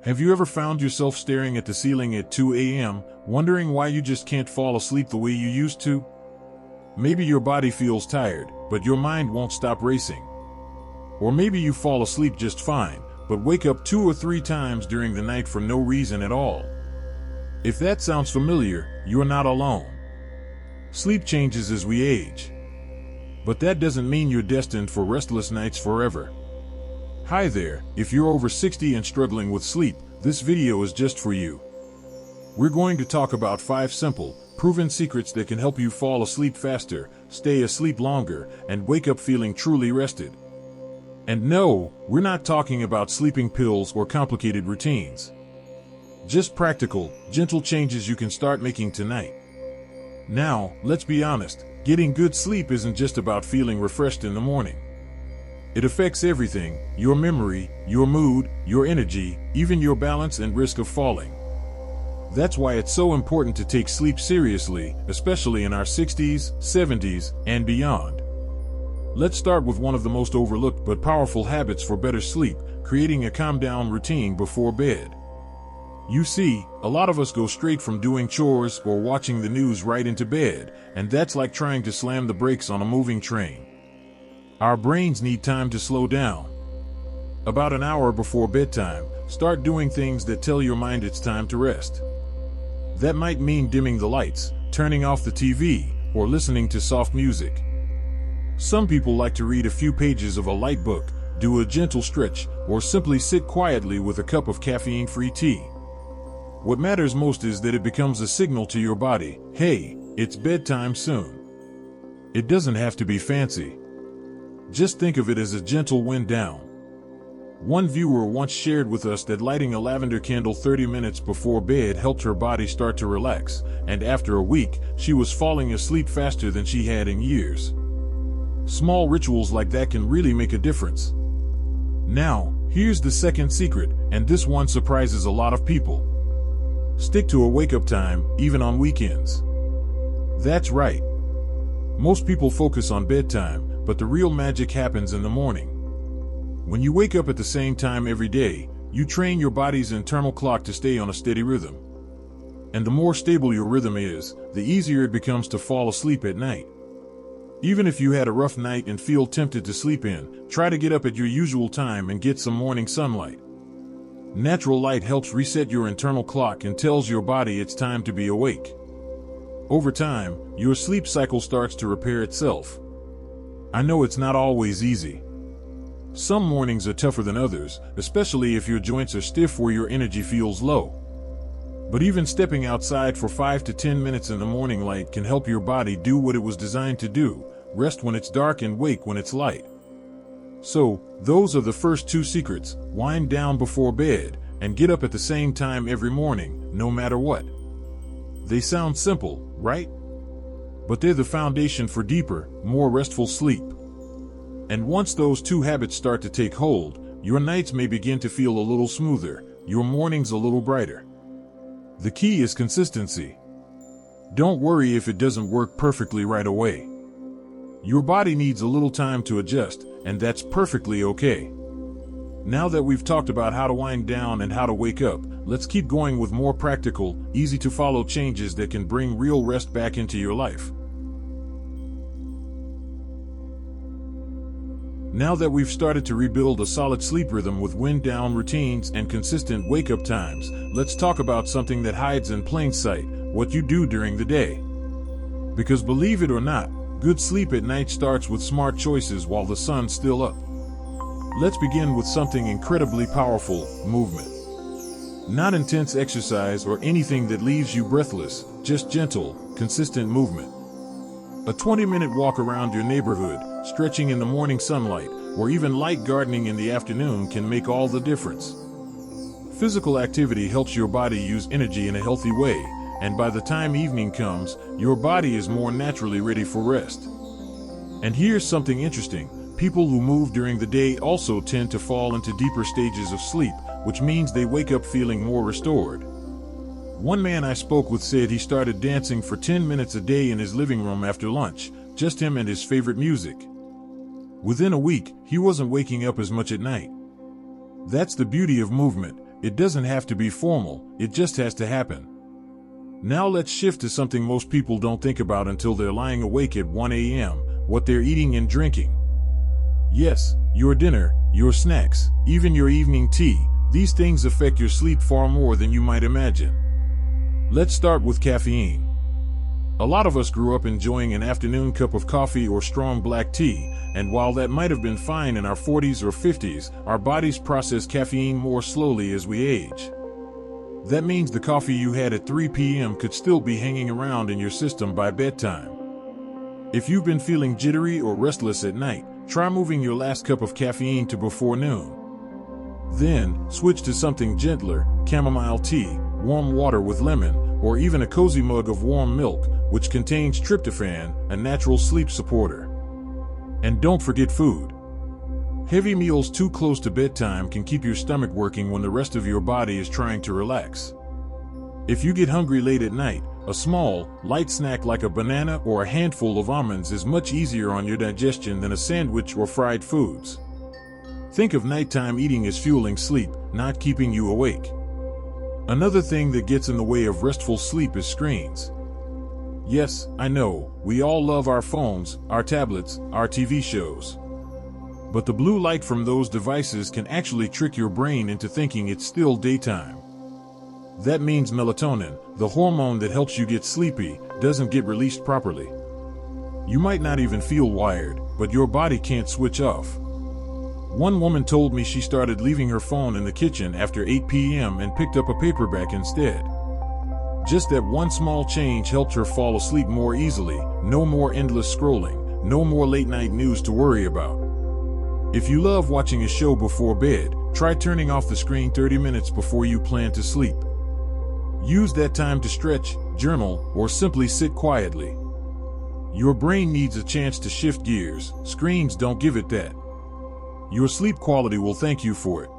Have you ever found yourself staring at the ceiling at 2 a.m., wondering why you just can't fall asleep the way you used to? Maybe your body feels tired, but your mind won't stop racing. Or maybe you fall asleep just fine, but wake up 2 or 3 times during the night for no reason at all. If that sounds familiar, you are not alone. Sleep changes as we age. But that doesn't mean you're destined for restless nights forever. Hi there, if you're over 60 and struggling with sleep, this video is just for you. We're going to talk about 5 simple, proven secrets that can help you fall asleep faster, stay asleep longer, and wake up feeling truly rested. And no, we're not talking about sleeping pills or complicated routines. Just practical, gentle changes you can start making tonight. Now, let's be honest, getting good sleep isn't just about feeling refreshed in the morning. It affects everything: your memory, your mood, your energy, even your balance and risk of falling. That's why it's so important to take sleep seriously, especially in our 60s, 70s, and beyond. Let's start with one of the most overlooked but powerful habits for better sleep: creating a calm-down routine before bed. You see, a lot of us go straight from doing chores or watching the news right into bed, and that's like trying to slam the brakes on a moving train. Our brains need time to slow down. About an hour before bedtime, start doing things that tell your mind it's time to rest. That might mean dimming the lights, turning off the TV, or listening to soft music. Some people like to read a few pages of a light book, do a gentle stretch, or simply sit quietly with a cup of caffeine-free tea. What matters most is that it becomes a signal to your body: hey, it's bedtime soon. It doesn't have to be fancy. Just think of it as a gentle wind down. One viewer once shared with us that lighting a lavender candle 30 minutes before bed helped her body start to relax, and after a week, she was falling asleep faster than she had in years. Small rituals like that can really make a difference. Now, here's the second secret, and this one surprises a lot of people. Stick to a wake-up time, even on weekends. That's right. Most people focus on bedtime, but the real magic happens in the morning. When you wake up at the same time every day, you train your body's internal clock to stay on a steady rhythm. And the more stable your rhythm is, the easier it becomes to fall asleep at night. Even if you had a rough night and feel tempted to sleep in, try to get up at your usual time and get some morning sunlight. Natural light helps reset your internal clock and tells your body it's time to be awake. Over time, your sleep cycle starts to repair itself. I know it's not always easy. Some mornings are tougher than others, especially if your joints are stiff or your energy feels low. But even stepping outside for 5 to 10 minutes in the morning light can help your body do what it was designed to do: rest when it's dark and wake when it's light. So, those are the first 2 secrets: wind down before bed, and get up at the same time every morning, no matter what. They sound simple, right? But they're the foundation for deeper, more restful sleep. And once those 2 habits start to take hold, your nights may begin to feel a little smoother, your mornings a little brighter. The key is consistency. Don't worry if it doesn't work perfectly right away. Your body needs a little time to adjust, and that's perfectly okay. Now that we've talked about how to wind down and how to wake up, let's keep going with more practical, easy-to-follow changes that can bring real rest back into your life. Now that we've started to rebuild a solid sleep rhythm with wind-down routines and consistent wake-up times, let's talk about something that hides in plain sight: what you do during the day. Because believe it or not, good sleep at night starts with smart choices while the sun's still up. Let's begin with something incredibly powerful: movement. Not intense exercise or anything that leaves you breathless, just gentle, consistent movement. A 20-minute walk around your neighborhood, stretching in the morning sunlight, or even light gardening in the afternoon can make all the difference. Physical activity helps your body use energy in a healthy way, and by the time evening comes, your body is more naturally ready for rest. And here's something interesting: people who move during the day also tend to fall into deeper stages of sleep, which means they wake up feeling more restored. One man I spoke with said he started dancing for 10 minutes a day in his living room after lunch, just him and his favorite music. Within a week, he wasn't waking up as much at night. That's the beauty of movement. It doesn't have to be formal, it just has to happen. Now let's shift to something most people don't think about until they're lying awake at 1 a.m., what they're eating and drinking. Yes, your dinner, your snacks, even your evening tea, these things affect your sleep far more than you might imagine. Let's start with caffeine. A lot of us grew up enjoying an afternoon cup of coffee or strong black tea, and while that might have been fine in our 40s or 50s, our bodies process caffeine more slowly as we age. That means the coffee you had at 3 p.m. could still be hanging around in your system by bedtime. If you've been feeling jittery or restless at night, try moving your last cup of caffeine to before noon. Then, switch to something gentler, chamomile tea, warm water with lemon, or even a cozy mug of warm milk, which contains tryptophan, a natural sleep supporter. And don't forget food. Heavy meals too close to bedtime can keep your stomach working when the rest of your body is trying to relax. If you get hungry late at night, a small, light snack like a banana or a handful of almonds is much easier on your digestion than a sandwich or fried foods. Think of nighttime eating as fueling sleep, not keeping you awake. Another thing that gets in the way of restful sleep is screens. Yes, I know, we all love our phones, our tablets, our TV shows. But the blue light from those devices can actually trick your brain into thinking it's still daytime. That means melatonin, the hormone that helps you get sleepy, doesn't get released properly. You might not even feel wired, but your body can't switch off. One woman told me she started leaving her phone in the kitchen after 8 p.m. and picked up a paperback instead. Just that one small change helped her fall asleep more easily. No more endless scrolling, no more late-night news to worry about. If you love watching a show before bed, try turning off the screen 30 minutes before you plan to sleep. Use that time to stretch, journal, or simply sit quietly. Your brain needs a chance to shift gears. Screens don't give it that. Your sleep quality will thank you for it.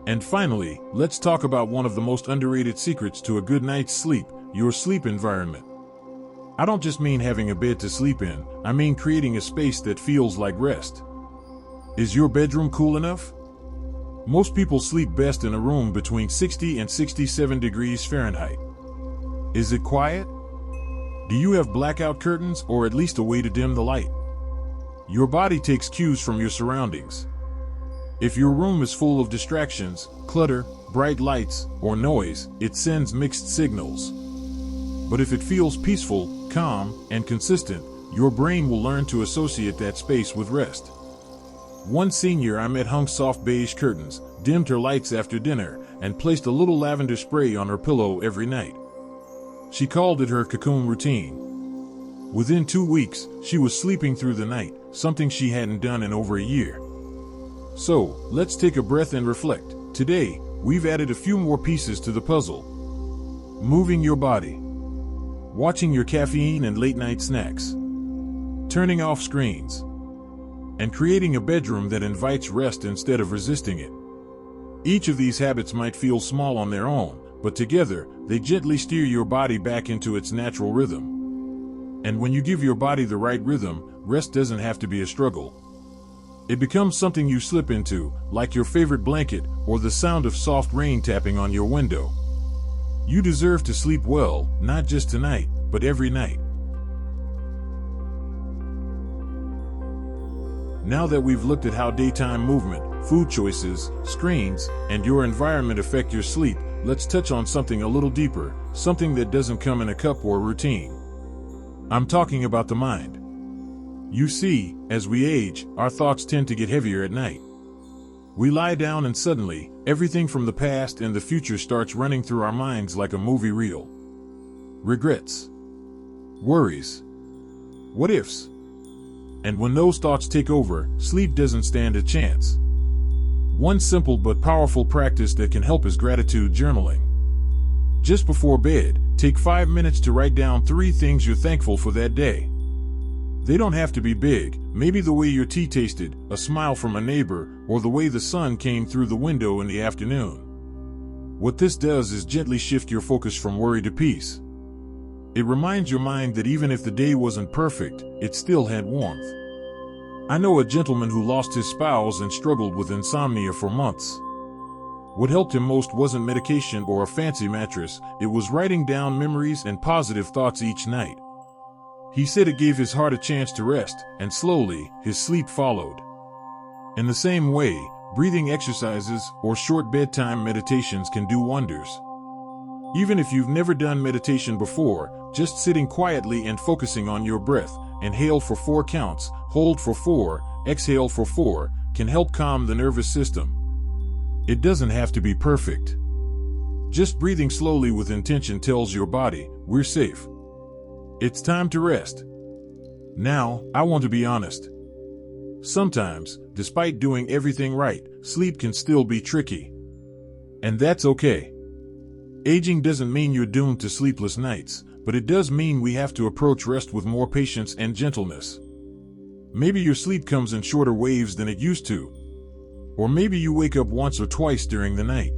And finally, let's talk about one of the most underrated secrets to a good night's sleep, your sleep environment. I don't just mean having a bed to sleep in, I mean creating a space that feels like rest. Is your bedroom cool enough? Most people sleep best in a room between 60 and 67 degrees Fahrenheit. Is it quiet? Do you have blackout curtains or at least a way to dim the light? Your body takes cues from your surroundings. If your room is full of distractions, clutter, bright lights, or noise, it sends mixed signals. But if it feels peaceful, calm, and consistent, your brain will learn to associate that space with rest. One senior I met hung soft beige curtains, dimmed her lights after dinner, and placed a little lavender spray on her pillow every night. She called it her cocoon routine. Within 2 weeks, she was sleeping through the night, something she hadn't done in over a year. So, let's take a breath and reflect. Today, we've added a few more pieces to the puzzle. Moving your body. Watching your caffeine and late-night snacks. Turning off screens. And creating a bedroom that invites rest instead of resisting it. Each of these habits might feel small on their own, but together, they gently steer your body back into its natural rhythm. And when you give your body the right rhythm, rest doesn't have to be a struggle. It becomes something you slip into, like your favorite blanket or the sound of soft rain tapping on your window. You deserve to sleep well, not just tonight, but every night. Now that we've looked at how daytime movement, food choices, screens, and your environment affect your sleep, let's touch on something a little deeper, something that doesn't come in a cup or routine. I'm talking about the mind. You see, as we age, our thoughts tend to get heavier at night. We lie down and suddenly, everything from the past and the future starts running through our minds like a movie reel. Regrets. Worries. What ifs. And when those thoughts take over, sleep doesn't stand a chance. One simple but powerful practice that can help is gratitude journaling. Just before bed, take 5 minutes to write down 3 things you're thankful for that day. They don't have to be big, maybe the way your tea tasted, a smile from a neighbor, or the way the sun came through the window in the afternoon. What this does is gently shift your focus from worry to peace. It reminds your mind that even if the day wasn't perfect, it still had warmth. I know a gentleman who lost his spouse and struggled with insomnia for months. What helped him most wasn't medication or a fancy mattress, it was writing down memories and positive thoughts each night. He said it gave his heart a chance to rest, and slowly, his sleep followed. In the same way, breathing exercises or short bedtime meditations can do wonders. Even if you've never done meditation before, just sitting quietly and focusing on your breath, inhale for 4 counts, hold for 4, exhale for 4, can help calm the nervous system. It doesn't have to be perfect. Just breathing slowly with intention tells your body, we're safe. It's time to rest. Now, I want to be honest. Sometimes, despite doing everything right, sleep can still be tricky. And that's okay. Aging doesn't mean you're doomed to sleepless nights, but it does mean we have to approach rest with more patience and gentleness. Maybe your sleep comes in shorter waves than it used to. Or maybe you wake up once or twice during the night.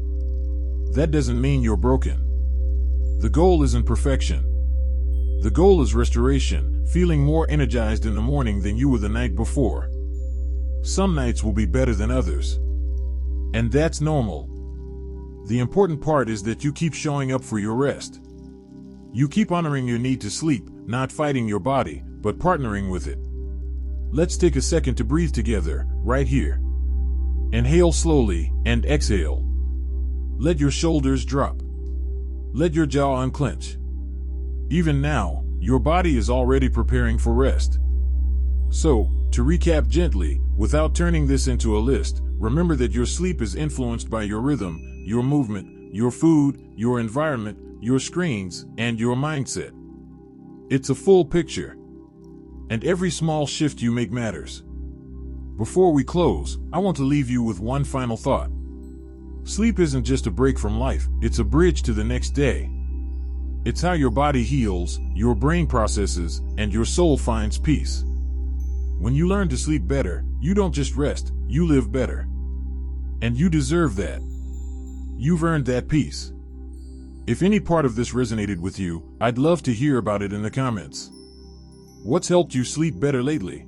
That doesn't mean you're broken. The goal isn't perfection. The goal is restoration, feeling more energized in the morning than you were the night before. Some nights will be better than others. And that's normal. The important part is that you keep showing up for your rest. You keep honoring your need to sleep, not fighting your body, but partnering with it. Let's take a second to breathe together, right here. Inhale slowly and exhale. Let your shoulders drop. Let your jaw unclench. Even now, your body is already preparing for rest. So, to recap gently, without turning this into a list, remember that your sleep is influenced by your rhythm, your movement, your food, your environment, your screens, and your mindset. It's a full picture. And every small shift you make matters. Before we close, I want to leave you with one final thought. Sleep isn't just a break from life, it's a bridge to the next day. It's how your body heals, your brain processes, and your soul finds peace. When you learn to sleep better, you don't just rest, you live better. And you deserve that. You've earned that peace. If any part of this resonated with you, I'd love to hear about it in the comments. What's helped you sleep better lately?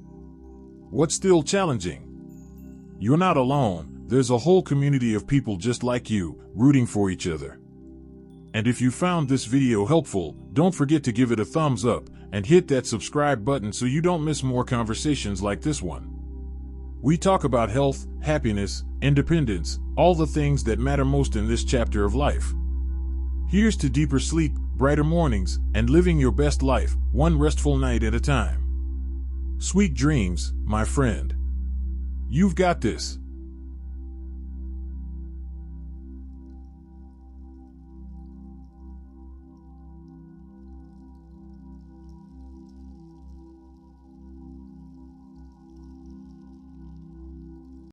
What's still challenging? You're not alone. There's a whole community of people just like you, rooting for each other. And if you found this video helpful, don't forget to give it a thumbs up and hit that subscribe button so you don't miss more conversations like this one. We talk about health, happiness, independence, all the things that matter most in this chapter of life. Here's to deeper sleep, brighter mornings, and living your best life, one restful night at a time. Sweet dreams, my friend. You've got this.